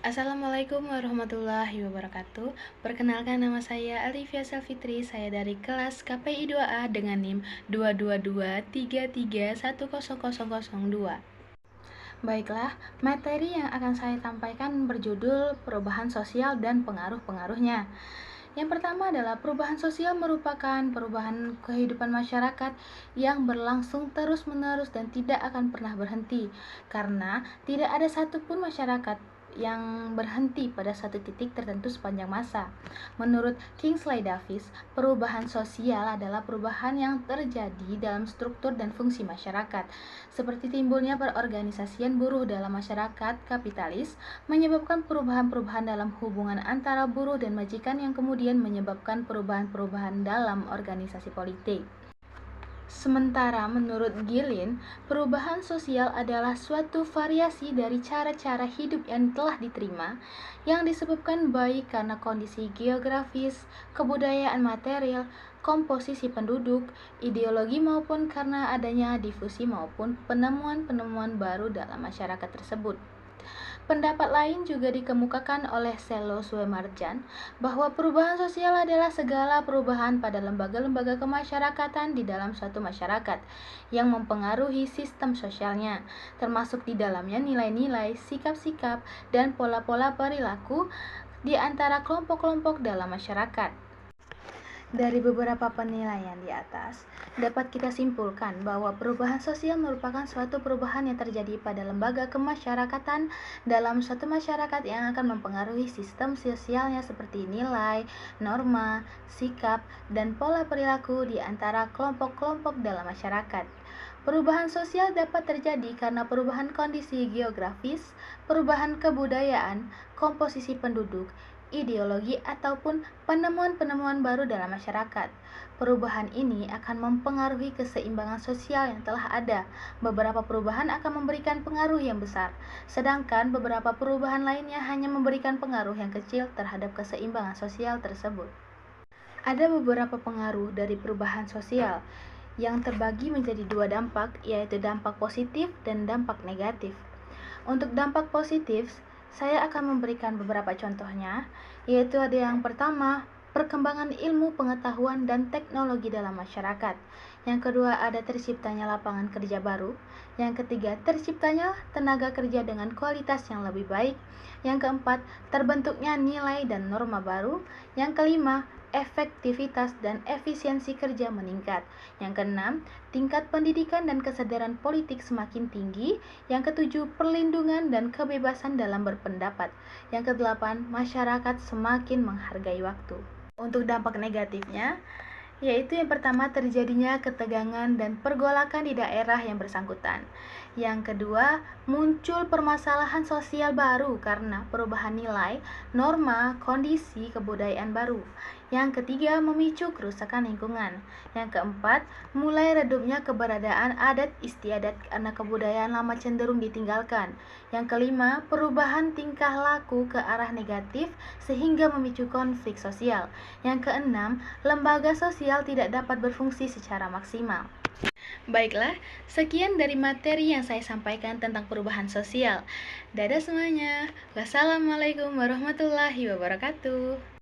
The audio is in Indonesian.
Assalamualaikum warahmatullahi wabarakatuh. Perkenalkan, nama saya Alivia Selvitri. Saya dari kelas KPI 2A dengan NIM 22233100002. Baiklah, materi yang akan saya sampaikan berjudul perubahan sosial dan pengaruh-pengaruhnya. Yang pertama adalah perubahan sosial merupakan perubahan kehidupan masyarakat yang berlangsung terus-menerus dan tidak akan pernah berhenti, karena tidak ada satupun masyarakat yang berhenti pada satu titik tertentu sepanjang masa. Menurut Kingsley Davis, perubahan sosial adalah perubahan yang terjadi dalam struktur dan fungsi masyarakat, seperti timbulnya perorganisasian buruh dalam masyarakat kapitalis, menyebabkan perubahan-perubahan dalam hubungan antara buruh dan majikan yang kemudian menyebabkan perubahan-perubahan dalam organisasi politik. Sementara menurut Gillen, perubahan sosial adalah suatu variasi dari cara-cara hidup yang telah diterima, yang disebabkan baik karena kondisi geografis, kebudayaan material, komposisi penduduk, ideologi maupun karena adanya difusi maupun penemuan-penemuan baru dalam masyarakat tersebut. Pendapat lain juga dikemukakan oleh Sello Suemarjan bahwa perubahan sosial adalah segala perubahan pada lembaga-lembaga kemasyarakatan di dalam suatu masyarakat yang mempengaruhi sistem sosialnya, termasuk di dalamnya nilai-nilai, sikap-sikap, dan pola-pola perilaku di antara kelompok-kelompok dalam masyarakat. Dari beberapa penilaian di atas, dapat kita simpulkan bahwa perubahan sosial merupakan suatu perubahan yang terjadi pada lembaga kemasyarakatan dalam suatu masyarakat yang akan mempengaruhi sistem sosialnya seperti nilai, norma, sikap, dan pola perilaku di antara kelompok-kelompok dalam masyarakat. Perubahan sosial dapat terjadi karena perubahan kondisi geografis, perubahan kebudayaan, komposisi penduduk, ideologi, ataupun penemuan-penemuan baru dalam masyarakat. Perubahan ini akan mempengaruhi keseimbangan sosial yang telah ada. Beberapa perubahan akan memberikan pengaruh yang besar, sedangkan beberapa perubahan lainnya hanya memberikan pengaruh yang kecil terhadap keseimbangan sosial tersebut. Ada beberapa pengaruh dari perubahan sosial yang terbagi menjadi dua dampak, yaitu dampak positif dan dampak negatif. Untuk dampak positif, saya akan memberikan beberapa contohnya, yaitu ada yang pertama, perkembangan ilmu pengetahuan dan teknologi dalam masyarakat. Yang kedua, ada terciptanya lapangan kerja baru. Yang ketiga, terciptanya tenaga kerja dengan kualitas yang lebih baik. Yang keempat, terbentuknya nilai dan norma baru. Yang kelima, efektivitas dan efisiensi kerja meningkat. Yang keenam, tingkat pendidikan dan kesadaran politik semakin tinggi. Yang ketujuh, perlindungan dan kebebasan dalam berpendapat. Yang kedelapan, masyarakat semakin menghargai waktu. Untuk dampak negatifnya, yaitu yang pertama, terjadinya ketegangan dan pergolakan di daerah yang bersangkutan. Yang kedua, muncul permasalahan sosial baru karena perubahan nilai, norma, kondisi kebudayaan baru. Yang ketiga, memicu kerusakan lingkungan. Yang keempat, mulai redupnya keberadaan adat istiadat karena kebudayaan lama cenderung ditinggalkan. Yang kelima, perubahan tingkah laku ke arah negatif sehingga memicu konflik sosial. Yang keenam, lembaga sosial tidak dapat berfungsi secara maksimal. Baiklah, sekian dari materi yang saya sampaikan tentang perubahan sosial. Dadah semuanya. Wassalamualaikum warahmatullahi wabarakatuh.